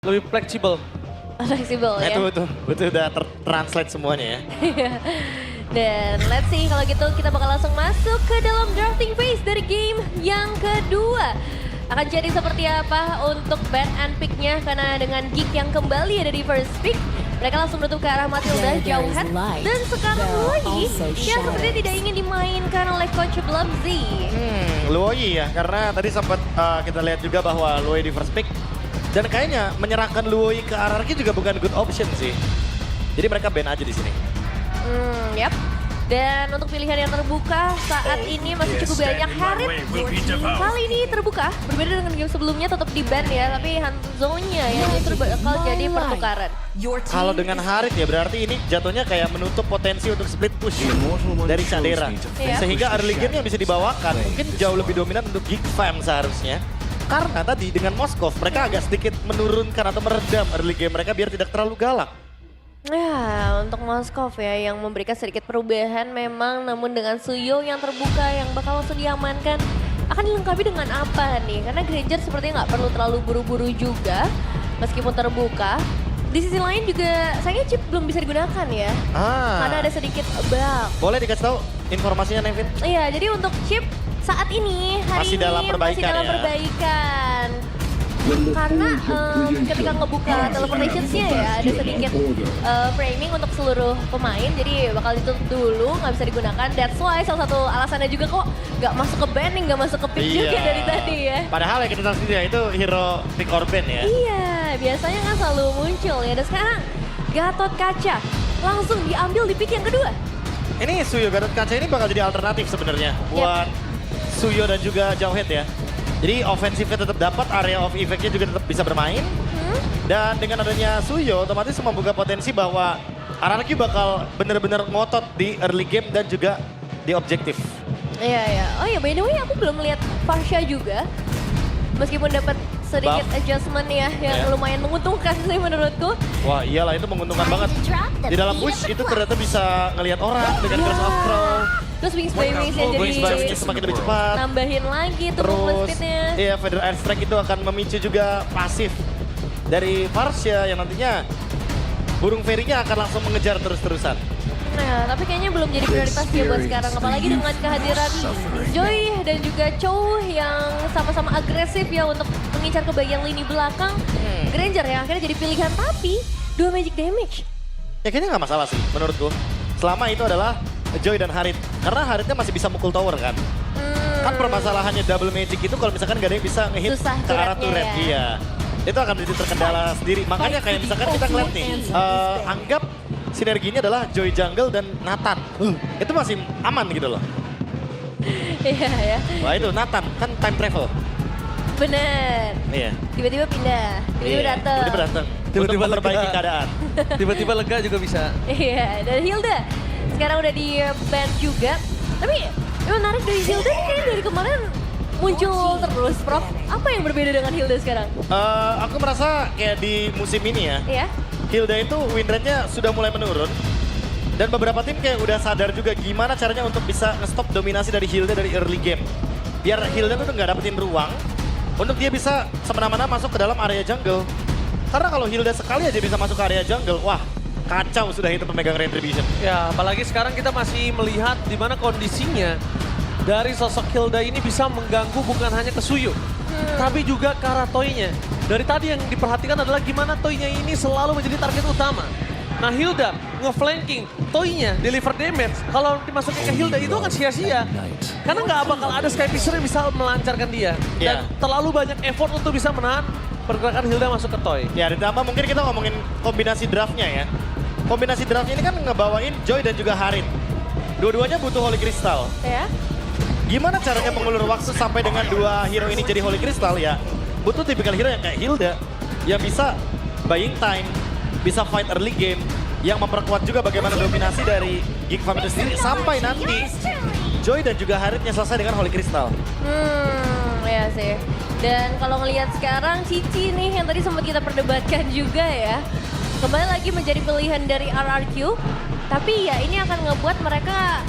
lebih fleksibel. Fleksibel Nah, ya. itu udah translate semuanya ya. Dan let's see kalau gitu kita bakal langsung masuk ke dalam drafting phase dari game yang kedua. Akan jadi seperti apa untuk ban and pick-nya karena dengan Geek yang kembali ada di first pick. Mereka langsung menutup ke arah Matilda, jauh head. Dan sekarang Luoyi yang sepertinya tidak ingin dimainkan oleh Coach Blumzy. Luoyi ya, karena tadi sempat kita lihat juga bahwa Luoyi di first pick. Dan kayaknya menyerahkan Luoyi ke RRQ juga bukan good option sih. Jadi mereka ban aja di sini. Yap. Dan untuk pilihan yang terbuka saat ini masih cukup banyak. Harit kali ini terbuka, berbeda dengan game sebelumnya tetap di ban ya, tapi Hanzo-nya yang justru bakal jadi pertukaran. Kalau dengan Harit ya berarti ini jatuhnya kayak menutup potensi untuk split push dari Shadera. Iya. Sehingga early game-nya bisa dibawakan, mungkin jauh lebih dominan untuk Geek Fam seharusnya. Karena tadi dengan Moskov mereka agak sedikit menurunkan atau meredam early game mereka biar tidak terlalu galak. Ya, untuk Moskov ya yang memberikan sedikit perubahan memang, namun dengan Suyo yang terbuka yang bakal langsung diamankan akan dilengkapi dengan apa nih? Karena Granger sepertinya nggak perlu terlalu buru-buru juga meskipun terbuka. Di sisi lain juga sayangnya chip belum bisa digunakan ya, karena ada sedikit bug. Boleh dikasih tahu informasinya Nevin? Iya, jadi untuk chip saat ini hari Masih dalam ini perbaikan masih dalam ya? perbaikan. Karena ketika ngebuka teleportationsnya ya ada sedikit framing untuk seluruh pemain, jadi bakal ditutup dulu, nggak bisa digunakan. That's why salah satu alasannya juga kok nggak masuk ke banning, nggak masuk ke pick juga dari tadi ya. Padahal ya kita tahu sendiri ya itu hero pick or ban ya. Iya, biasanya kan selalu muncul ya. Dan sekarang Gatot Kaca langsung diambil di pick yang kedua. Ini Suyo Gatot Kaca ini bakal jadi alternatif sebenarnya buat Suyo dan juga Jauhead ya. Jadi offensifnya tetap dapat, area of effect-nya juga tetap bisa bermain. Dan dengan adanya Suyo otomatis membuka potensi bahwa RRQ bakal benar-benar ngotot di early game dan juga di objektif. Iya, iya. Oh ya, by the way aku belum lihat Farsha juga. Meskipun dapat sedikit adjustment ya yang lumayan menguntungkan sih menurutku. Wah iyalah itu menguntungkan banget. Di dalam push itu ternyata bisa ngelihat orang dengan Curse of Crow. Terus Wings by Wings yang Wings by Wings jadi semakin lebih cepat. nambahin lagi tuh movement Terus speednya. iya Feather Airstrike itu akan memicu juga pasif dari Farsha yang nantinya burung fairy-nya akan langsung mengejar terus-terusan. Nah, tapi kayaknya belum jadi prioritas ya buat sekarang. Apalagi dengan kehadiran Joy dan juga Chow yang sama-sama agresif ya untuk mengincar ke bagian lini belakang. Granger yang akhirnya jadi pilihan, tapi 2 magic damage. Ya kayaknya nggak masalah sih menurutku. Selama itu adalah Joy dan Harit. Karena Haritnya masih bisa mukul tower kan. Kan permasalahannya double magic itu kalau misalkan gak ada yang bisa ngehit Susah ke arah turretnya turret. ya. Iya. Itu akan jadi terkendala sendiri. Makanya kayak misalkan kita ngeliat nih. Anggap sinerginya adalah Joy Jungle dan Nathan. Itu masih aman gitu loh. Iya ya, Wah itu Nathan kan time travel. bener. Iya. Tiba-tiba pindah, tiba-tiba Iya, datang. Tiba-tiba datang. Tiba-tiba Untuk memperbaiki lega. keadaan. Tiba-tiba lega juga bisa. Iya, dan Hilda sekarang udah di ban juga. Tapi yang menarik dari Hilda ini kayaknya dari kemarin muncul terus, Prof. Apa yang berbeda dengan Hilda sekarang? Aku merasa kayak di musim ini ya. Iya. Hilda itu win rate-nya sudah mulai menurun. Dan beberapa tim kayak udah sadar juga gimana caranya untuk bisa nge-stop dominasi dari Hilda dari early game. Biar Hilda tuh nggak dapetin ruang untuk dia bisa semena-mena masuk ke dalam area jungle. Karena kalau Hilda sekali aja bisa masuk ke area jungle, wah kacau sudah itu pemegang Retribution. Ya, apalagi sekarang kita masih melihat di mana kondisinya dari sosok Hilda ini bisa mengganggu bukan hanya ke Suyo, tapi juga ke arah Toy-nya. Dari tadi yang diperhatikan adalah gimana Toy-nya ini selalu menjadi target utama. Nah Hilda nge-flanking, Toy-nya deliver damage. Kalau dimasukin ke Hilda itu akan sia-sia. Karena nggak bakal ada Sky Fisher yang bisa melancarkan dia. Dan terlalu banyak effort untuk bisa menahan pergerakan Hilda masuk ke Toy. Ya ditambah mungkin kita ngomongin kombinasi draftnya ya. Kombinasi draftnya ini kan ngebawain Joy dan juga Harit. Dua-duanya butuh Holy Crystal. Ya. Gimana caranya mengulur waktu sampai dengan dua hero ini jadi Holy Crystal ya? Butuh tipikal hero yang kayak Hilda. Yang bisa buying time, bisa fight early game. Yang memperkuat juga bagaimana dominasi dari Geek Fam itu sendiri. Sampai nanti Joy dan juga Haritnya selesai dengan Holy Crystal. Ya sih. Dan kalau ngelihat sekarang Cici nih yang tadi sempat kita perdebatkan juga ya. Kembali lagi menjadi pilihan dari RRQ. Tapi ya ini akan ngebuat mereka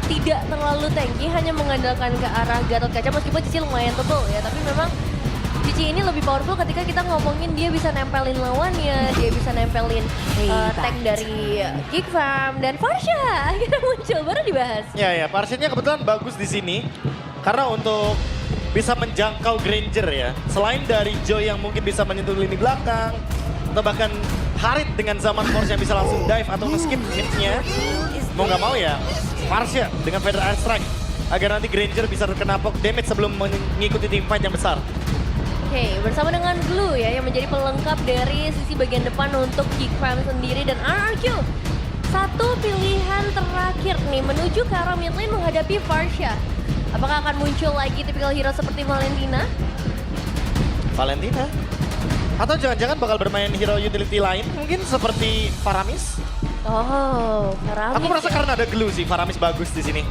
tidak terlalu tanky, hanya mengandalkan ke arah Gatot Kaca. Meskipun Cici lumayan tebel ya, tapi memang Cici ini lebih powerful ketika kita ngomongin dia bisa nempelin lawannya, dia bisa nempelin tank dari Geek Farm dan Farsha akhirnya muncul baru dibahas. Ya, Parsiannya kebetulan bagus di sini. Karena untuk bisa menjangkau Granger ya. Selain dari Joy yang mungkin bisa menyentuh lini belakang. Atau bahkan Harit dengan zaman Force yang bisa langsung dive atau nge-skip mid-nya. Mau nggak mau ya, Farsha dengan Feather Air Strike. Agar nanti Granger bisa terkena poke damage sebelum mengikuti teamfight yang besar. Oke, bersama dengan Glue ya yang menjadi pelengkap dari sisi bagian depan untuk Geek Farm sendiri dan RRQ. Satu pilihan terakhir nih menuju ke arah mid lane menghadapi Farsha. Apakah akan muncul lagi tipikal hero seperti Valentina? Valentina? Atau jangan-jangan bakal bermain hero utility lain? Mungkin seperti Faramis? Oh, Faramis. Aku merasa ya? karena ada Glue sih, Faramis bagus di sini.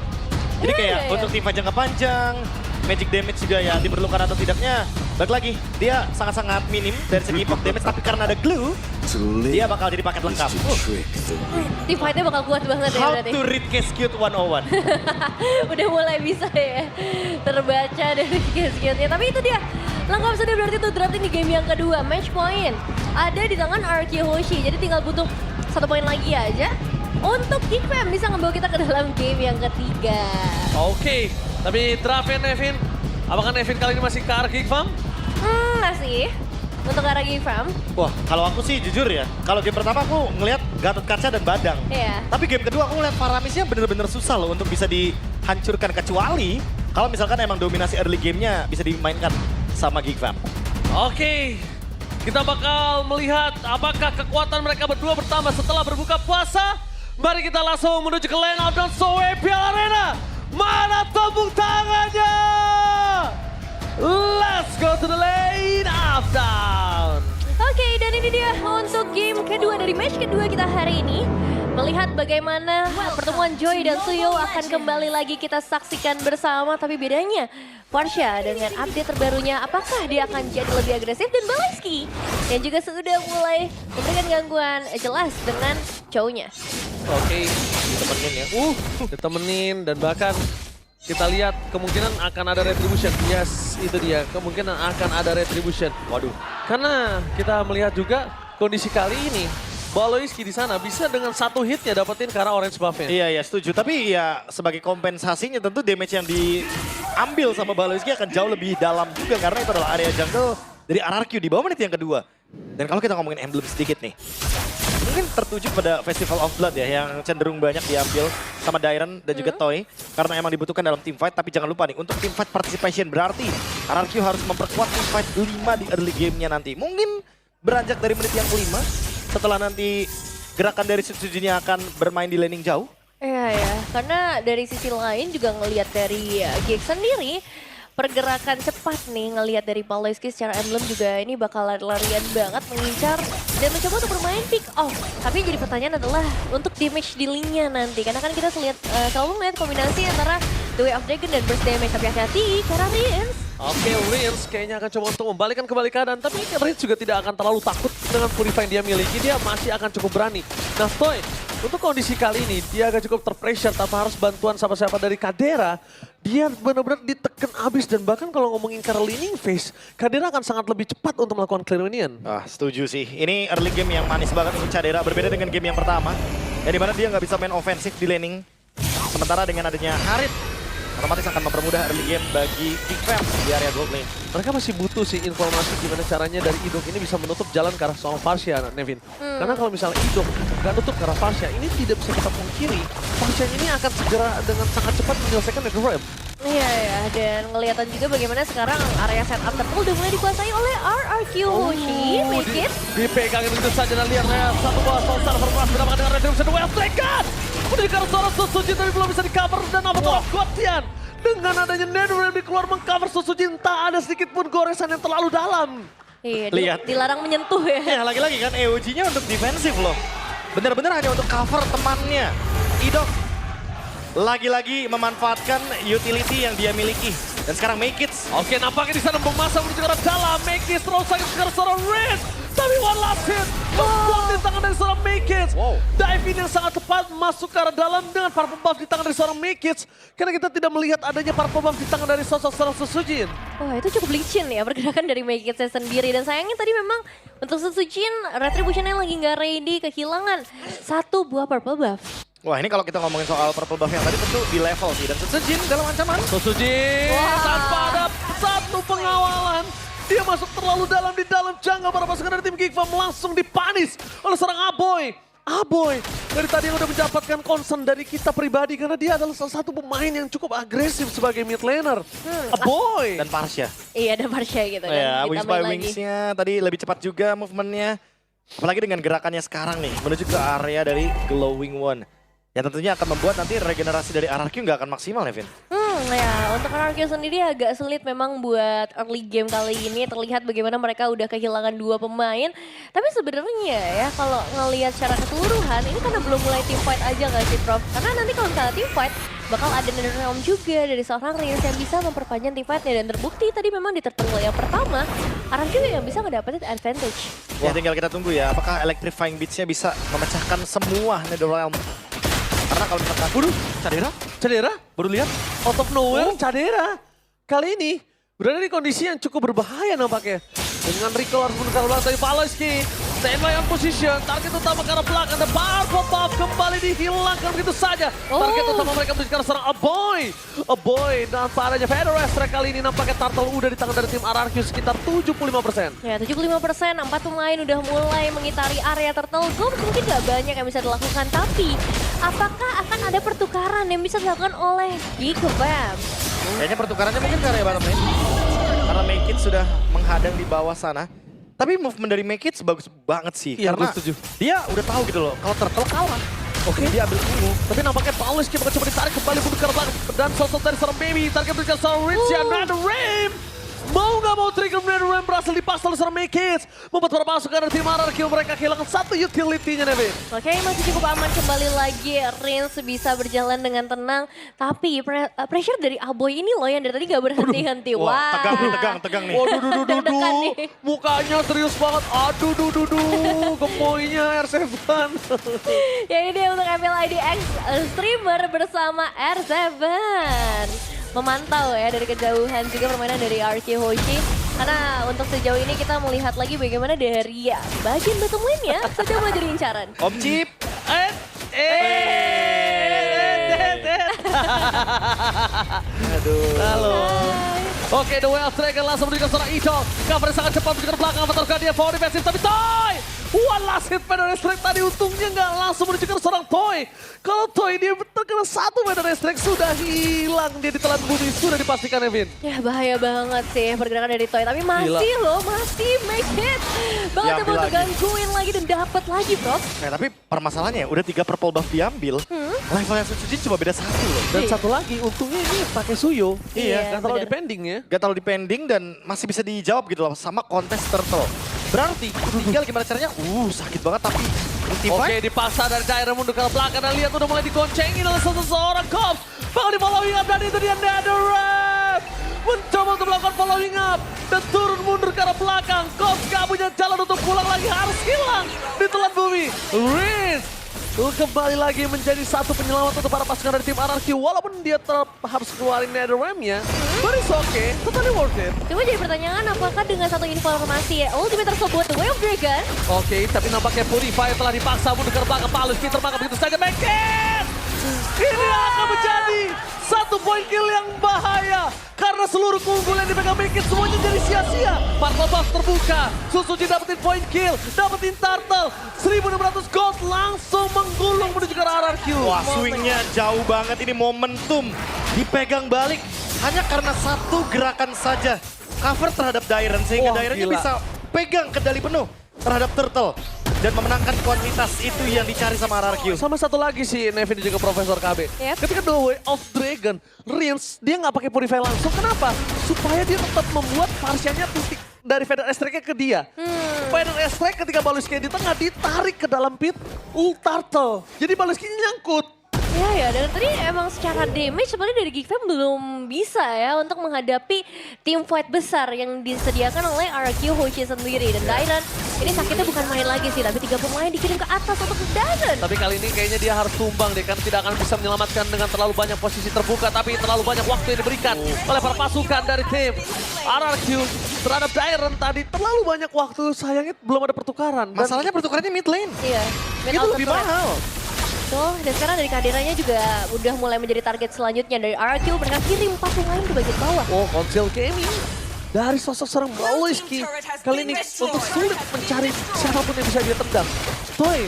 Jadi kayak untuk teamfight jangka panjang, magic damage juga ya diperlukan atau tidaknya. Balik lagi, dia sangat-sangat minim dari segi poke damage, tapi karena ada Glue, dia bakal jadi paket lengkap. Team fight-nya bakal kuat banget ya How berarti. to read Cascade 101. Udah mulai bisa ya terbaca dari skill-skillnya. Tapi itu dia, lengkap sudah berarti tuh drafting di game yang kedua. Match point ada di tangan RQ Hoshi, jadi tinggal butuh 1 poin lagi aja untuk Geek Fam bisa membawa kita ke dalam game yang ketiga. Oke, tapi draftnya Nevin. Apakah Nevin kali ini masih ke arah Geek Farm? Masih untuk arah Geek Fam. Wah, kalau aku sih jujur ya, kalau game pertama aku ngelihat Gatot Kaca dan Badang. Iya. Tapi game kedua aku ngeliat Faramisnya bener-bener susah loh untuk bisa dihancurkan. Kecuali kalau misalkan emang dominasi early gamenya bisa dimainkan sama Geek Fam. Oke, kita bakal melihat apakah kekuatan mereka berdua bertambah setelah berbuka puasa. Mari kita langsung menuju ke lane out dan Soe Piala Arena. Mana tepuk tangannya? Let's go to the lane of down. Oke, dan ini dia untuk game kedua dari match kedua kita hari ini. Melihat bagaimana pertemuan Joy dan Suyo akan kembali lagi kita saksikan bersama. Tapi bedanya, Farsha dengan update terbarunya apakah dia akan jadi lebih agresif, dan Baleski yang juga sudah mulai memberikan gangguan jelas dengan cowoknya. Oke, ditemenin ya. Ditemenin dan bahkan kita lihat kemungkinan akan ada retribution. Yes, itu dia. Kemungkinan akan ada retribution. Waduh. Karena kita melihat juga kondisi kali ini, Baloiski di sana bisa dengan 1 hitnya dapetin ke arah orange buff-nya. Iya, setuju. Tapi ya sebagai kompensasinya tentu damage yang diambil sama Baloiski akan jauh lebih dalam juga. Karena itu adalah area jungle dari RRQ di bawah menit yang kedua. Dan kalau kita ngomongin emblem sedikit nih. Mungkin tertuju pada Festival of Blood ya, yang cenderung banyak diambil sama Dairon dan juga Toy. Karena emang dibutuhkan dalam teamfight, tapi jangan lupa nih, untuk teamfight participation berarti RRQ harus memperkuat teamfight 5 di early game-nya nanti. Mungkin beranjak dari menit yang kelima, setelah nanti gerakan dari Setsujinya akan bermain di laning jauh. Iya ya, karena dari sisi lain juga ngelihat dari Geek sendiri, pergerakan cepat nih ngelihat dari Baloiski secara emblem juga ini bakal lari-larian banget mengincar dan mencoba untuk bermain pick off. Tapi yang jadi pertanyaan adalah untuk damage dealingnya nanti, karena kan kita selalu melihat kombinasi antara The Way of Dragon dan Burst Damage. Tapi hati-hati karena Rins. Oke, Rins kayaknya akan coba untuk membalikkan kembali keadaan. Tapi Rins juga tidak akan terlalu takut dengan purify yang dia miliki. Dia masih akan cukup berani. Nah, Toy, untuk kondisi kali ini dia agak cukup terpressure tanpa harus bantuan siapa-siapa dari Kadera. Dia benar-benar ditekan abis, dan bahkan kalau ngomongin ke laning phase, Kadera akan sangat lebih cepat untuk melakukan clear minion. Setuju sih. Ini early game yang manis banget untuk Kadera, berbeda dengan game yang pertama. Yang dimana dia nggak bisa main ofensif di laning. Sementara dengan adanya Harit, otomatis akan mempermudah early game bagi Geek Fam di area gold lane. Mereka masih butuh sih informasi gimana caranya dari Idok ini bisa menutup jalan ke arah soal Farsha, Nevin. Karena kalau misalnya Idok nggak nutup ke arah Farsha, ini tidak bisa kita pungkiri. Farsha ini akan segera dengan sangat cepat menyelesaikan Netherrealm. Iya ya, dan ngeliatan juga bagaimana sekarang area setup turtle udah mulai dikuasai oleh RRQ Hoshi. Make it. Dipegangin begitu saja dan lihat satu bola Solstar berpelas mendapatkan dengan retribution well taken. Menuju ke arah suara Susuji tapi belum bisa di-cover, dan apa tuh Gotian. Dengan adanya Netherrealm keluar meng-cover Susuji, tak ada sedikit pun goresan yang terlalu dalam. Iya, Lihat. dilarang menyentuh ya. Ya lagi-lagi kan EOG-nya untuk defensif loh. Bener-bener hanya untuk cover temannya. Idok lagi-lagi memanfaatkan utility yang dia miliki. Dan sekarang Make It. Oke, nampaknya di sana memasang menuju ke arah dalam. Make It terus sakit ke arah seorang Red. Tapi one last hit. Membuang di tangan dari dari seorang Makids. Wow. Dive in yang sangat tepat masuk ke arah dalam dengan purple buff di tangan dari seorang Makids. Karena kita tidak melihat adanya purple buff di tangan dari sosok seorang Susujin. Wah itu cukup licin ya pergerakan dari Makids sendiri. Dan sayangnya tadi memang untuk Susujin Retribution-nya lagi nggak ready, kehilangan satu buah purple buff. Wah ini kalau kita ngomongin soal purple buff yang tadi tentu di level sih. Dan Susujin dalam ancaman. Susujin tanpa ada satu pengawalan. Dia masuk terlalu dalam di dalam jungle. Para pasukan dari tim Geek Farm langsung dipanis oleh seorang Aboy. Aboy dari tadi yang udah mendapatkan concern dari kita pribadi. Karena dia adalah salah satu pemain yang cukup agresif sebagai mid laner. Aboy. Dan Parsha. Iya ada Marsha gitu kan. Ya, Wings by Ditambahin lagi. Wings-nya tadi lebih cepat juga movementnya. Apalagi dengan gerakannya sekarang nih, menuju ke area dari Glowing One. Yang tentunya akan membuat nanti regenerasi dari RRQ nggak akan maksimal ya, Vin? Ya untuk RRQ sendiri agak sulit memang buat early game kali ini. Terlihat bagaimana mereka udah kehilangan dua pemain. Tapi sebenarnya ya kalau ngelihat secara keseluruhan ini karena belum mulai team fight aja nggak sih Prof? Karena nanti kalau misalnya team fight bakal ada Netherrealm juga dari seorang Rios yang bisa memperpanjang team fightnya. Dan terbukti tadi memang di turtle yang pertama RRQ yang bisa ngedapetin advantage. Ya tinggal kita tunggu ya, apakah Electrifying Beats-nya bisa memecahkan semua Netherrealm. Karena kalau misalkan, waduh, Cadera, baru lihat out of nowhere Cadera. Kali ini berada di kondisi yang cukup berbahaya nampaknya. Dengan Rico harus menukar belakang dari Paloski. Standby on position, target utama ke arah belakang. Dan purple buff kembali dihilangkan begitu saja. Target utama mereka menuju ke arah seorang Aboy. Aboy dan parahnya Federer kali ini nampaknya Turtle udah di tangan dari tim RRQ sekitar 75%. Ya 75%, 4 pemain udah mulai mengitari area turtle. Gold mungkin gak banyak yang bisa dilakukan. Tapi apakah akan ada pertukaran yang bisa dilakukan oleh Geek Farm? kayaknya pertukarannya mungkin ke area bottom lane. Karena Makids sudah menghadang di bawah sana. Tapi movement dari Makids bagus banget sih. Iya, karena gue setuju. dia udah tahu gitu loh, kalau Turtle kalah. Oke, dia ambil ungu. Tapi nampaknya Paloski bakal coba ditarik kembali mundur ke arah belakang. Dan sosok dari seorang Baby, target berikan seorang Rich and Ram. Mau gak mau trigger Ram berhasil dipaksa oleh seorang Makids. Membuat para pasukan dari tim RRQ mereka kehilangan satu utility-nya, Nevin. Oke, masih cukup aman kembali lagi. Rins bisa berjalan dengan tenang. Tapi pressure dari Aboy ini loh yang dari tadi gak berhenti-henti. Wah, tegang nih. Waduh, Deg-degan nih. mukanya serius banget. Aduh, gemoynya R7. Ya ini dia untuk MLID X streamer bersama R7. Memantau ya dari kejauhan juga permainan dari RQ Hoshi. Karena untuk sejauh ini kita melihat lagi bagaimana dari bagian bottom lane-nya sudah mulai jadi incaran. Om Chip. Aduh. Halo. Hai. Oke, The Wild Dragon langsung menuju ke seorang Icho. Cover sangat cepat menuju ke belakang. Avatar dia forward defensif, tapi Toy! One last hit Feather Strike tadi untungnya nggak langsung menuju ke seorang Toy. Kalau Toy dia terkena satu Feather Strike sudah hilang. Dia ditelan bumi, sudah dipastikan Evin. Ya bahaya banget sih pergerakan dari Toy. Tapi masih loh, masih make it. Bakal coba Diambil untuk lagi. gangguin lagi dan dapat lagi bro. Nah, tapi permasalahannya udah 3 purple buff diambil. Levelnya Susujin cuma beda 1 loh. Dan satu lagi, untungnya ini pakai Suyo. Iya, Nggak terlalu bener. depending ya. Gak terlalu depending dan masih bisa dijawab gitu loh sama kontes Turtle. Berarti tinggal gimana caranya, sakit banget tapi Oke, fight. dipaksa dari Jaira mundur ke arah belakang dan lihat udah mulai digoncengin oleh seseorang Cops. Bakal di following up dan itu dia Netherrealm. Mencoba untuk melakukan following up dan turun mundur ke arah belakang. Cops gak punya jalan untuk pulang lagi, harus hilang. Ditelan bumi. Riz kembali lagi menjadi satu penyelamat untuk para pasukan dari tim RRQ. Walaupun dia tetap harus keluarin Netherrealm-nya. But it's okay, totally worth it. Cuma jadi pertanyaan apakah dengan satu informasi ya ultimate tersebut The Way of Dragon. Oke, tapi nampaknya Purify telah dipaksa mundur ke belakang. Paluski termakan begitu saja. Makids! Ini akan menjadi satu poin kill yang bahaya. Karena seluruh keunggulan dipegang Makids semuanya jadi sia-sia. Purple buff terbuka. Susuji dapetin poin kill. Dapetin turtle. 1.600 gold langsung menggulung menuju ke arah RRQ. Wah, swingnya jauh banget, ini momentum dipegang balik hanya karena satu gerakan saja. Cover terhadap Dairen sehingga Wah, Dairennya gila. bisa pegang kendali penuh terhadap Turtle dan memenangkan kuantitas itu yang dicari sama RRQ. Sama satu lagi sih Nevin dan juga Profesor KB. Yep. Ketika The Way of Dragon, Rins dia nggak pakai Purify langsung. Kenapa? Supaya dia tetap membuat Parsianya titik dari Feather Strike-nya ke dia. Feather Strike ketika Baluski di tengah ditarik ke dalam pit Turtle. Jadi Baluski nyangkut. Ya, dan tadi emang secara damage sebenarnya dari Geek Fam belum bisa ya untuk menghadapi tim fight besar yang disediakan oleh RQ Hoshi sendiri. Dan Dairon ini sakitnya bukan main lagi sih, tapi 3 pemain dikirim ke atas untuk Dairon. Tapi kali ini kayaknya dia harus tumbang deh, kan tidak akan bisa menyelamatkan dengan terlalu banyak posisi terbuka, tapi terlalu banyak waktu yang diberikan oleh para pasukan dari tim RRQ terhadap Dairon tadi. Terlalu banyak waktu, sayangnya belum ada pertukaran. Dan Masalahnya pertukarannya mid lane. Iya, Itu lebih mahal. Betul, dan sekarang dari kehadirannya juga udah mulai menjadi target selanjutnya dari RRQ. Mereka kirim 4 pemain ke bagian bawah. oh, Konsil Gaming dari sosok seorang Brawlowski kali ini untuk sulit mencari siapapun yang bisa dia tendang. Toy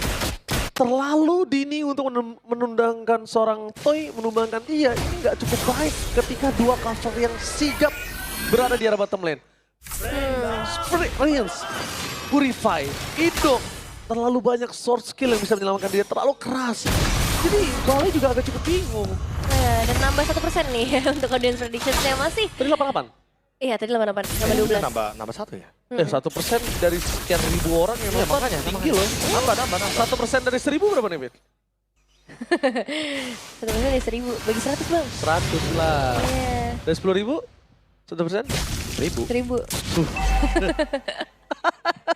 terlalu dini untuk menundangkan seorang Toy, menumbangkan dia. Ini nggak cukup baik ketika dua cover yang sigap berada di arah bottom lane. Spirit Reigns, Purify, Idok, terlalu banyak sword skill yang bisa menyelamatkan dia, terlalu keras. Jadi Brawley juga agak cukup bingung. Dan nambah 1% nih untuk audience predictions-nya masih. Tadi 88. Iya, tadi 88, nambah 12. Nambah 1 ya? 1% dari sekian ribu orang yang nonton makanya, tinggi loh. Nambah. 1% dari 1000 berapa nih, Bit? 1% dari 1000, bagi 100 bang. 100 lah. Iya, Dari 10.000? 1%? 1000. 1000.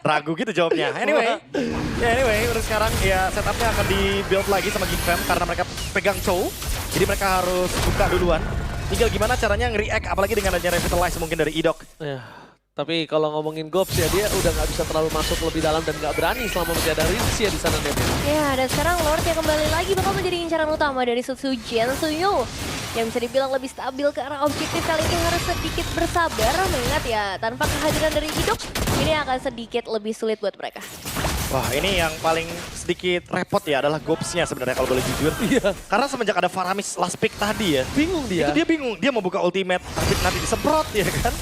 Ragu gitu jawabnya. Anyway, untuk sekarang ya setupnya akan di-build lagi sama Geek Fam karena mereka pegang Chow. Jadi mereka harus buka duluan. Tinggal gimana caranya nge-react, apalagi dengan adanya Revitalize mungkin dari Idok. Ya, tapi kalau ngomongin Gops ya, dia udah nggak bisa terlalu masuk lebih dalam dan nggak berani selama masih ada Rinzi ya di sana, David. Ya, dan sekarang Lord yang kembali lagi bakal menjadi incaran utama dari Sutsu Jensuyo. Yang bisa dibilang lebih stabil ke arah objektif kali ini harus sedikit bersabar. Mengingat ya, tanpa kehadiran dari Idok, ini akan sedikit lebih sulit buat mereka. Wah, ini yang paling sedikit repot ya adalah Gobs-nya sebenarnya kalau boleh jujur. Iya. Karena semenjak ada Faramis last pick tadi ya. Bingung dia. Itu dia bingung, dia mau buka ultimate tapi nanti disemprot ya kan.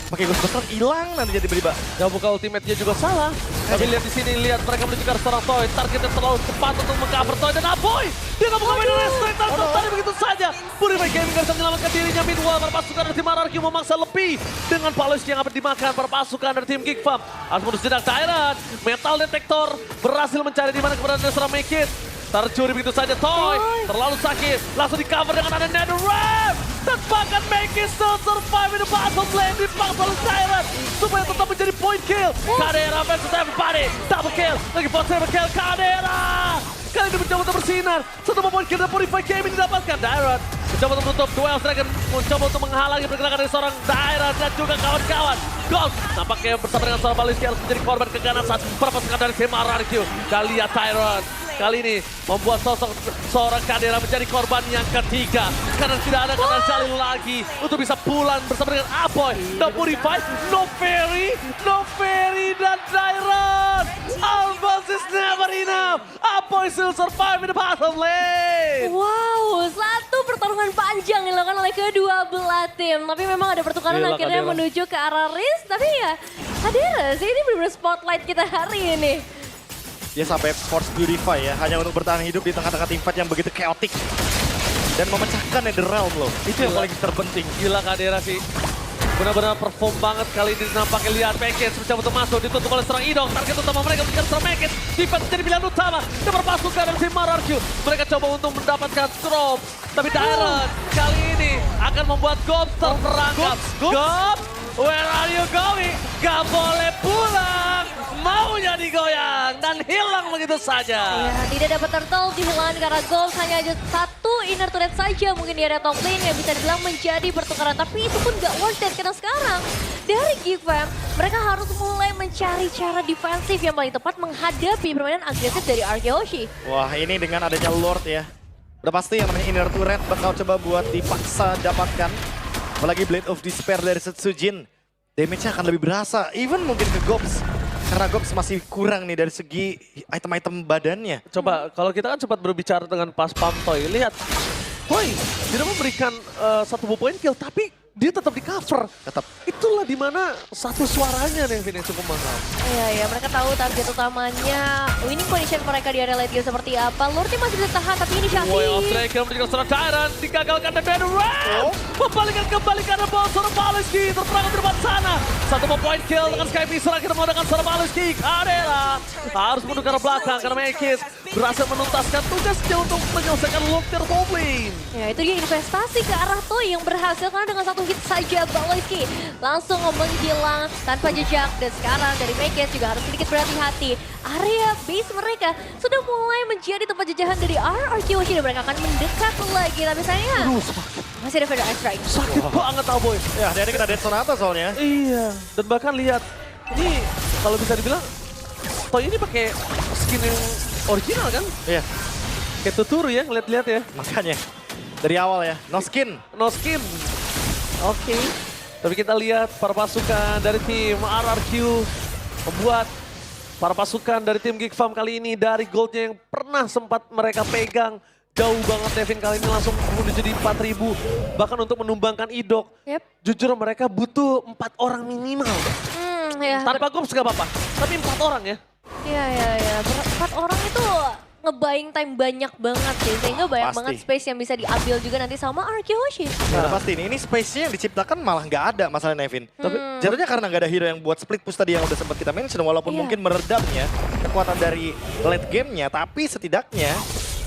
Pakai Ghostbuster hilang nanti jadi tiba-tiba. Gak buka ultimate-nya juga salah. Tapi lihat di sini, lihat mereka menunjukkan seorang Toy. Targetnya terlalu cepat untuk meng-cover Toy dan Aboy. Dia gak buka main restrain, target tadi begitu saja. Purify Gaming gak bisa menyelamatkan dirinya. Meanwhile, para pasukan dari tim RRQ memaksa lebih. Dengan Palois yang akan dimakan para pasukan dari tim Geek Fam. Harus mundur sejenak Tyrant. Metal Detector berhasil mencari di mana keberadaan seorang Make It. Tercuri begitu saja Toy. Terlalu sakit. Langsung di-cover dengan ada Netherram. Dan bahkan Make It still survive in the bottom lane. Dipaksa oleh Tyrant. Supaya tetap menjadi point kill. Kadera versus everybody. Double kill. Lagi for triple kill. Kadera. Kali ini mencoba untuk bersinar. Satu point kill dan Purify Gaming didapatkan. Dairon mencoba untuk menutup. Duel Dragon mencoba untuk menghalangi pergerakan dari seorang Dairon dan juga kawan-kawan. Gold nampaknya bersama dengan seorang Baliski harus menjadi korban keganasan para pasukan dari tim RRQ. Kali lihat Tyrant kali ini membuat sosok seorang Kadera menjadi korban yang ketiga. Karena tidak ada kata Jalil lagi untuk bisa pulang bersama dengan Aboy. No Purify, no Ferry dan Tyrant. Alphonse is never enough. Aboy still survive in the bottom lane. Wow, satu pertarungan panjang dilakukan oleh kedua belah tim. Tapi memang ada pertukaran Gila, akhirnya Kadera. menuju ke arah Riz. Tapi ya, Kadera sih ini benar-benar spotlight kita hari ini. Dia sampai force purify ya, hanya untuk bertahan hidup di tengah-tengah tim fight yang begitu chaotic. Dan memecahkan Netherrealm loh, itu yang paling terpenting. Gila Kadera sih. Benar-benar perform banget kali ini nampaknya. Lihat Mekit mencoba untuk masuk, ditutup oleh serang Idong. Target utama mereka mengejar serang Mekit. Defense menjadi pilihan utama. Dan berpasukan dari tim RRQ. Mereka coba untuk mendapatkan drop. Tapi Dairon kali ini akan membuat Gops terperangkap. Gops, where are you going? Gak boleh pulang. Maunya digoyang dan hilang begitu saja. Ya, tidak dapat turtle dihilangkan karena Gold hanya ada satu inner turret saja mungkin di area top lane yang bisa dibilang menjadi pertukaran. Tapi itu pun gak worth it karena sekarang dari Geek Fam mereka harus mulai mencari cara defensif yang paling tepat menghadapi permainan agresif dari Arkeoshi. Wah, ini dengan adanya Lord ya. Udah pasti yang namanya inner turret bakal coba buat dipaksa dapatkan. Apalagi Blade of Despair dari Setsujin. Damage-nya akan lebih berasa, even mungkin ke Gops. Karena Gops masih kurang nih dari segi item-item badannya. Coba, kalau kita kan sempat berbicara dengan pas Pam Toy, lihat. Toy tidak memberikan satu point kill, tapi dia tetap di cover. Tetap. Itulah dimana satu suaranya yang cukup mahal. Iya, mereka tahu target utamanya winning condition mereka di area late game seperti apa. Lordnya masih bisa tahan, tapi ini Shafi. Way of Dragon menjadi seorang Tyrant, digagalkan dan Netherram. Membalikan kembali karena bawa seorang Baliski, terperangkap di depan sana. Satu point kill dengan Sky Pisra, kita menggunakan seorang Baliski. Kadera harus mundur ke arah belakang karena Mekit berhasil menuntaskan tugasnya untuk menyelesaikan Lockter top lane. Ya itu dia investasi ke arah Toy yang berhasil karena dengan satu hit saja Baloyski langsung menghilang tanpa jejak. Dan sekarang dari Mekes juga harus sedikit berhati-hati. Area base mereka sudah mulai menjadi tempat jajahan dari RRQ dan mereka akan mendekat lagi. Tapi sayangnya masih ada Feather Ice Strike. Sakit banget Aboy. Ya, dia kena Dead Sonata soalnya. Iya, dan bahkan lihat, ini kalau bisa dibilang, Toy ini pakai skin yang original kan? Iya, Kayak Tuturu ya, lihat-lihat ya. makanya. Dari awal ya, no skin. No skin. Oke. Tapi kita lihat para pasukan dari tim RRQ membuat para pasukan dari tim Geek Farm kali ini dari goldnya yang pernah sempat mereka pegang. Jauh banget Nevin kali ini langsung menuju di 4.000. Bahkan untuk menumbangkan Idok. Yep. Jujur mereka butuh 4 orang minimal. Ya, Tanpa Gops gak apa-apa, tapi 4 orang ya. Iya. 4 orang itu nge-buying time banyak banget sih. Sehingga banyak Pasti. banget space yang bisa diambil juga nanti sama RQ Hoshi. Udah pasti ini space-nya yang diciptakan malah nggak ada masalah Nevin. Tapi jatuhnya karena nggak ada hero yang buat split push tadi yang udah sempat kita mention, walaupun Iya. mungkin meredamnya kekuatan dari late game-nya, tapi setidaknya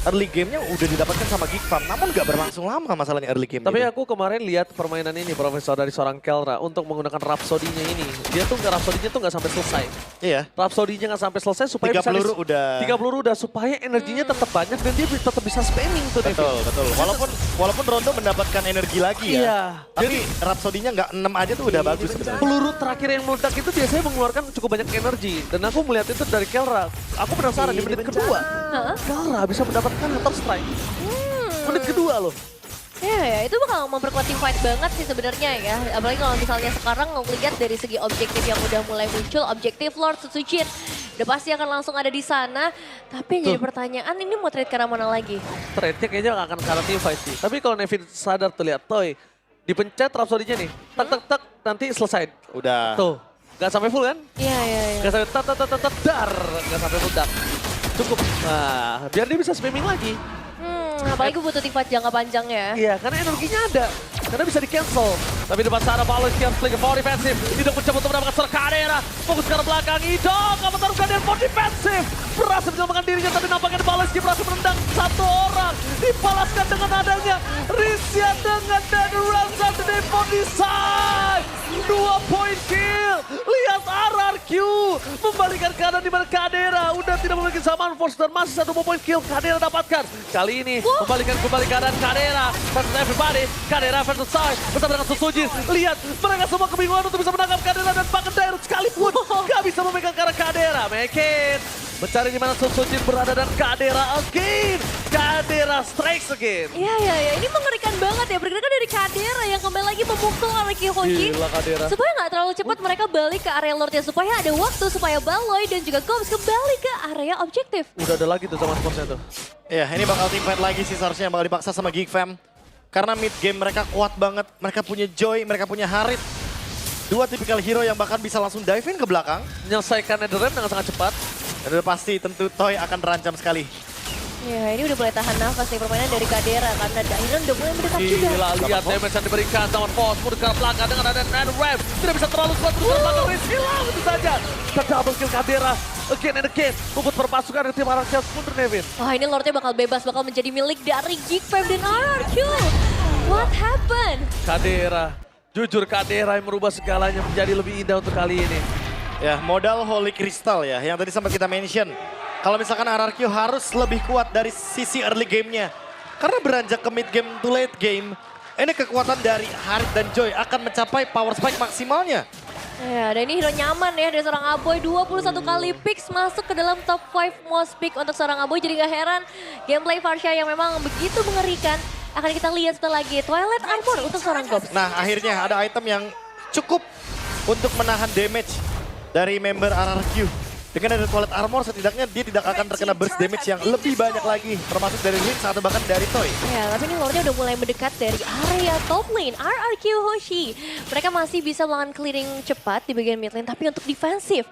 early game-nya udah didapatkan sama Geek Farm, namun nggak berlangsung lama masalahnya early game. Tapi aku kemarin lihat permainan ini Profesor dari seorang Kelra untuk menggunakan Rhapsody-nya ini. Dia tuh Rhapsody-nya tuh nggak sampai selesai. Iya. Rhapsody-nya nggak sampai selesai supaya 3 bisa peluru udah. 3 peluru udah supaya energinya tetap banyak dan dia tetap bisa spamming tuh Devin. Betul. Walaupun Rondo mendapatkan energi lagi ya. Iya. Tapi Rhapsody-nya nggak 6 aja tuh udah bagus sebenarnya. Peluru terakhir yang meledak itu biasanya mengeluarkan cukup banyak energi. Dan aku melihat itu dari Kelra. Aku penasaran di menit kedua. Kelra bisa mendapatkan Hunter Strike. Menit kedua loh. Ya, itu bakal memperkuat tim fight banget sih sebenarnya ya. Apalagi kalau misalnya sekarang ngelihat dari segi objektif yang udah mulai muncul, objektif Lord Suzuki udah pasti akan langsung ada di sana. Tapi yang jadi pertanyaan, ini mau trade ke arah mana lagi? Trade-nya kayaknya nggak akan kalah team fight sih. Tapi kalau Nevin sadar tuh lihat, Toy. Dipencet Rhapsody-nya nih. Tak, nanti selesai. Udah. Tuh. Nggak sampai full kan? Iya. Nggak sampai dar. Nggak sampai meledak. Cukup. Nah, biar dia bisa spamming lagi. Apalagi butuh tim fight jangka panjang ya. Iya, karena energinya ada. Karena bisa di-cancel. Tapi depan sana Paulus yang play for defensif. Idok mencoba untuk mendapatkan serang Kadera. Fokus ke arah belakang. Idok akan menaruhkan dia for defensif. Berhasil menyelamatkan dirinya, tapi nampaknya Paulus berhasil menendang satu orang. Dibalaskan dengan adanya Risia dengan dan Ranza today for design. 2 point kill. Lihat RRQ membalikan keadaan di mana Kadera udah tidak memiliki zaman force dan masih 1 point kill Kadera dapatkan. Kali ini membalikan kembali keadaan Kadera versus everybody. Kadera versus Sai bersama dengan Susujin. Lihat mereka semua kebingungan untuk bisa menangkap Kadera dan bahkan direct sekalipun gak bisa memegang ke arah Kadera. Make mencari di mana Susujin berada dan Kadera again. Kadera strikes again. Iya. Ini mengerikan banget ya. Pergerakan dari Kadera yang kembali lagi memukul RRQ Hoshi. Gila Kadera. Supaya nggak terlalu cepat mereka balik ke area Lordnya. Supaya ada waktu supaya Baloy dan juga Goms kembali ke area objektif. Udah ada lagi tuh sama sportsnya tuh. Ya, ini bakal team fight lagi sih seharusnya yang bakal dipaksa sama Geek Fam. Karena mid game mereka kuat banget. Mereka punya Joy, mereka punya Harit. 2 tipikal hero yang bahkan bisa langsung dive in ke belakang. Menyelesaikan Netherrealm dengan sangat cepat. Dan udah pasti tentu Toy akan terancam sekali. Ya, ini udah mulai tahan nafas nih permainan dari Kadera karena Dairon udah mulai mendekat juga. Gila, lihat damage yang diberikan sama Force pun ke arah belakang dengan ada Netherrealm. Tidak bisa terlalu kuat untuk ke belakang. Riz hilang itu saja. Double kill Kadera. Again and again. Membuat perpasukan dari tim RRQ mundur Nevin. Wah, ini Lordnya bakal bebas, bakal menjadi milik dari Geek Fam dan RRQ. What happened? Kadera. Jujur Kadera yang merubah segalanya menjadi lebih indah untuk kali ini. Ya, modal Holy Crystal ya, yang tadi sempat kita mention. Kalau misalkan RRQ harus lebih kuat dari sisi early game-nya. Karena beranjak ke mid game to late game, ini kekuatan dari Harit dan Joy akan mencapai power spike maksimalnya. Ya, dan ini hero nyaman ya dari seorang Aboy. 21 kali picks masuk ke dalam top 5 most pick untuk seorang Aboy. Jadi gak heran gameplay Varsha yang memang begitu mengerikan akan kita lihat setelah lagi Twilight Armor untuk seorang Gops. Nah, akhirnya ada item yang cukup untuk menahan damage dari member RRQ. Dengan ada Twilight Armor, setidaknya dia tidak akan terkena burst damage yang lebih banyak lagi. Termasuk dari Lynx atau bahkan dari Toy. Ya, tapi ini Lordnya udah mulai mendekat dari area top lane, RRQ Hoshi. Mereka masih bisa melakukan clearing cepat di bagian mid lane, tapi untuk defensif.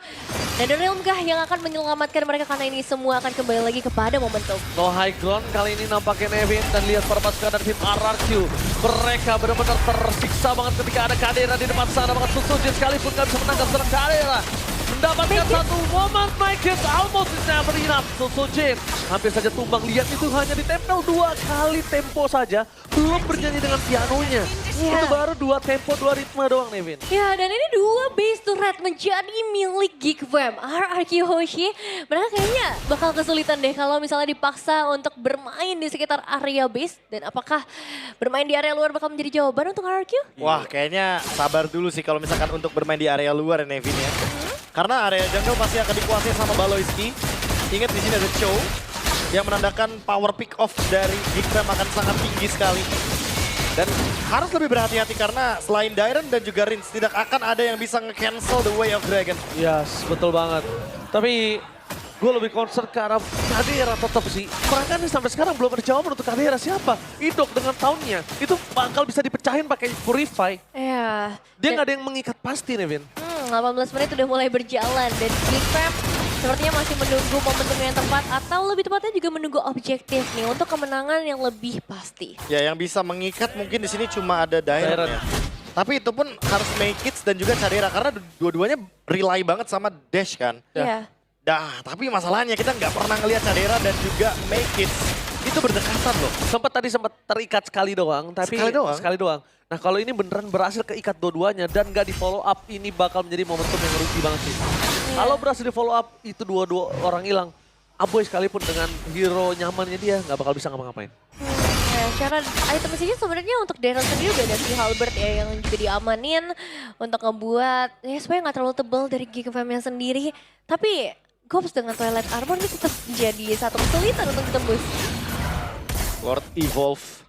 Netherrealm kah yang akan menyelamatkan mereka karena ini semua akan kembali lagi kepada momentum. No high ground kali ini nampaknya Nevin dan lihat para pasukan dari tim RRQ. Mereka benar-benar tersiksa banget ketika ada Kadera di depan sana. Bahkan Susujin sekalipun gak bisa menangkap serang Kadera. mendapatkan satu momen. My kids almost is never enough. So Jin hampir saja tumbang. Lihat itu hanya ditempel 2 kali tempo saja. Belum bernyanyi dengan pianonya. Iya. Itu baru 2 tempo, 2 ritme doang Nevin. Ya, dan ini 2 base turret menjadi milik Geek Fam. RRQ Hoshi, mereka kayaknya bakal kesulitan deh kalau misalnya dipaksa untuk bermain di sekitar area base. Dan apakah bermain di area luar bakal menjadi jawaban untuk RRQ? Wah, kayaknya sabar dulu sih kalau misalkan untuk bermain di area luar ya Nevin ya. Karena area jungle pasti akan dikuasai sama Baloiski. Ingat di sini ada Cho yang menandakan power pick off dari Geek Fam akan sangat tinggi sekali. Dan harus lebih berhati-hati karena selain Dairon dan juga Rins tidak akan ada yang bisa nge-cancel the way of Dragon. Yes, betul banget. Tapi gue lebih concern ke arah Kadera tetap sih. Mereka nih sampai sekarang belum ada jawaban untuk Kadera siapa. Idok dengan tahunnya itu bakal bisa dipecahin pakai Purify. Ya. Dia nggak ada yang mengikat pasti Nevin. 18 menit udah mulai berjalan dan Geek Fam sepertinya masih menunggu momentum yang tepat atau lebih tepatnya juga menunggu objektif nih untuk kemenangan yang lebih pasti. Ya, yang bisa mengikat mungkin di sini cuma ada Dairon Dairon. ya. Tapi itu pun harus Make It dan juga Cadera karena dua-duanya rely banget sama Dash kan. Iya. Tapi masalahnya kita nggak pernah ngelihat Cadera dan juga Make It itu berdekatan loh. Sempat terikat sekali doang, tapi Sekali doang? Nah kalau ini beneran berhasil keikat dua-duanya dan nggak di follow up, ini bakal menjadi momentum yang rugi banget sih. Kalau berhasil di follow up, itu dua orang hilang. Aboy sekalipun dengan hero nyamannya dia nggak bakal bisa ngapa-ngapain. Nah, cara item saja sebenarnya untuk Daryl sendiri udah ada si Halbert ya yang juga diamanin untuk ngebuat ya supaya nggak terlalu tebal dari Geek Fam-nya sendiri. Tapi Gops dengan Twilight Armor ini tetap jadi satu kesulitan untuk ditembus. Lord Evolve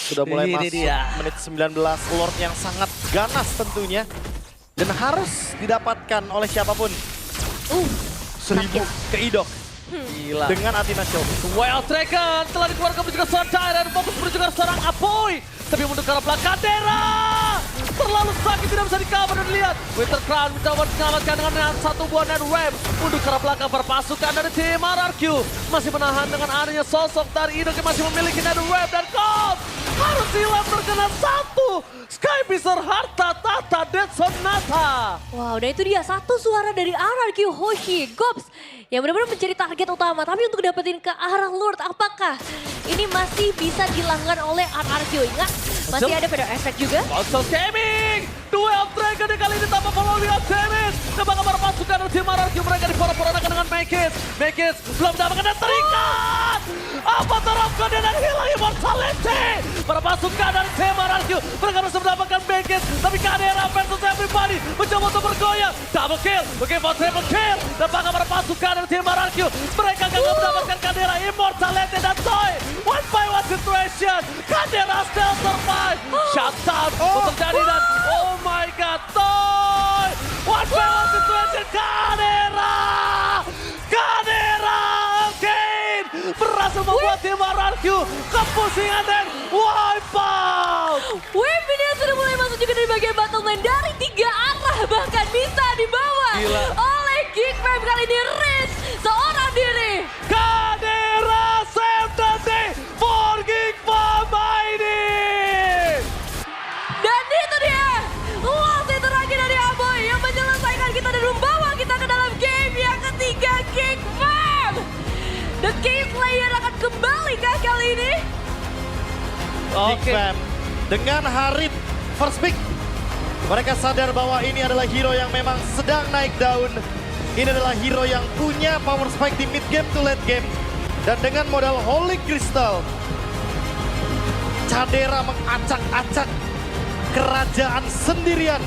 sudah mulai Ini masuk dia. menit 19. Lord yang sangat ganas tentunya. Dan harus didapatkan oleh siapapun. 1000 ke Idok. Gila. Dengan Athena Show. Wild Dragon telah dikeluarkan juga Sodai dan fokus menuju ke seorang Apoy. Tapi mundur ke arah belakang Kadera. Terlalu sakit tidak bisa di-cover dan dilihat. Winter Crown mencoba menyelamatkan dengan satu buah net web. Mundur ke arah belakang perpasukan dari tim RRQ. Masih menahan dengan adanya sosok dari Idok yang masih memiliki net web dan Gold. Harus hilang terkena satu. Sky Beaster harta tata Dead Sonata. Wow, dan itu dia satu suara dari RRQ Hoshi Gops yang benar-benar menjadi target utama. Tapi untuk dapetin ke arah Lord, apakah ini masih bisa dilakukan oleh RRQ? Ingat, masih ada Feather Effect juga. Monster Gaming, Duel Dragon yang kali ini tanpa follow lihat damage. Nebak kabar pasukan dari tim RRQ mereka diporak-porandakan dengan Make It belum mendapatkan dan terikat. Apa terapkan dia dan hilang immortality. Para pasukan dari tim RRQ mereka bisa mendapatkan Make It. Tapi Kadera versus everybody mencoba untuk bergoyang. Double kill, looking for triple kill. Nebak kabar pasukan dari tim RRQ mereka gagal mendapatkan Kadera immortality dan Toy. One by one situation. Kadera still survive. Shutdown terjadi dan oh my god, Toy! One by one situation, Kadera again! Berhasil membuat tim RRQ kepusingan dan wipe out! Wave ini sudah mulai masuk juga dari bagian battle line dari 3 arah. Bahkan bisa dibawa Gila. oleh Geek Fam kali ini. Riz seorang diri. Kadera save the day for Geek Fam ini! Dan itu dia, wasit terakhir dari Aboy yang menyelesaikan kita dan membawa kita ke dalam game yang ketiga Geek Fam. The King Slayer akan kembali kah kali ini? Big Fam dengan Harit first pick. Mereka sadar bahwa ini adalah hero yang memang sedang naik daun. Ini adalah hero yang punya power spike di mid game to late game. Dan dengan modal Holy Crystal, Cadera mengacak-acak kerajaan sendirian.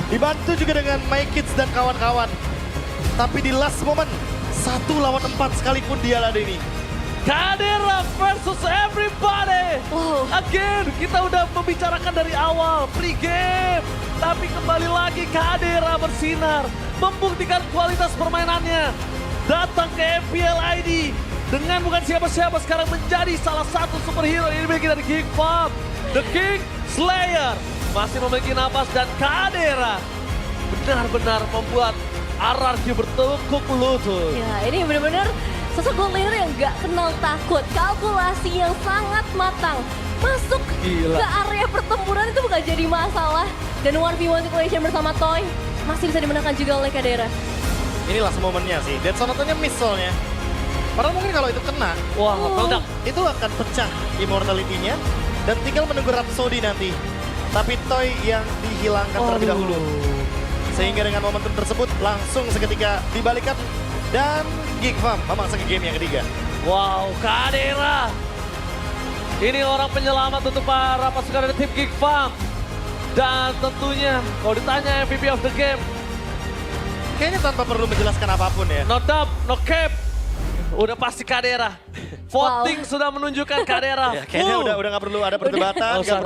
Dibantu juga dengan My Kids dan kawan-kawan. Tapi di last moment, 1 lawan 4 sekalipun dia ada ini. Kadera versus everybody. Wow. Again, kita udah membicarakan dari awal pre-game. Tapi kembali lagi Kadera bersinar. Membuktikan kualitas permainannya. Datang ke FPL ID. Dengan bukan siapa-siapa sekarang menjadi salah satu superhero yang dimiliki dari Geek Fam. The King Slayer. Masih memiliki napas dan Kadera benar-benar membuat RRQ bertekuk lutut. Ya, ini benar-benar sosok gold laner yang gak kenal takut. Kalkulasi yang sangat matang. Masuk Gila. ke area pertempuran itu bukan jadi masalah. Dan 1v1 situation bersama Toy masih bisa dimenangkan juga oleh Kadera. Ini last momennya sih. Dead Sonata-nya miss soalnya. Padahal mungkin kalau itu kena, Wah, meledak. itu akan pecah immortality-nya. Dan tinggal menunggu Rhapsody nanti. Tapi Toy yang dihilangkan terlebih dahulu. Sehingga dengan momentum tersebut langsung seketika dibalikan. Dan Geek Farm memaksa ke game yang ketiga. Wow, Kadera. Ini orang penyelamat untuk para pasukan dari tim Geek Farm. Dan tentunya kalau ditanya MVP of the game, Kayaknya tanpa perlu menjelaskan apapun ya. no dub, no cap. Udah pasti Kadera. Voting sudah menunjukkan Kadera. Kayaknya udah nggak perlu ada perdebatan, nggak perlu